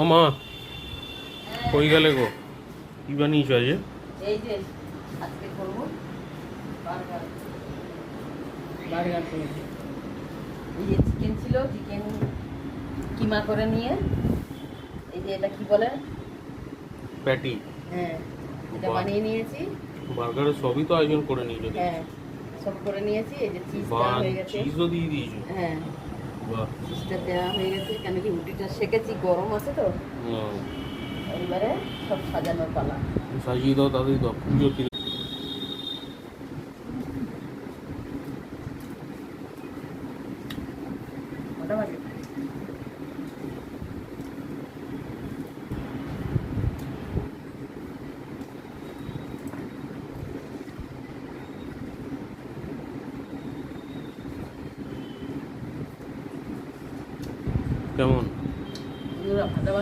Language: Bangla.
ও মা, কই গেলে গো? কি বানিয়েছো আজ? এই যে আজকে করবো বার্গার। বার্গার করবো। এই যে চিকেন ছিল, চিকেন কিমা করে নিয়ে এই যে এটা কি বলে, প্যাটি। হ্যাঁ এটা বাহ। বানিয়ে নিয়েছি। বার্গারের সবই তো আয়োজন করে নিয়েছো দেখছি। হ্যাঁ সব করে নিয়েছি। এই যে চিজটা বাহ, হয়ে গেছে। চিজও দিয়ে দিয়েছো। হ্যাঁ বাহ। চিজটা দেওয়া হয়ে গেছে, কেন কি রুটিটা সেকেছি, গরম আছে তো। হুম, এবারে সব সাজানোর পালা। সাজিয়ে দাও তাড়াতাড়ি দাও, পুজো কি। ওটা বাজে কেমন? ভালো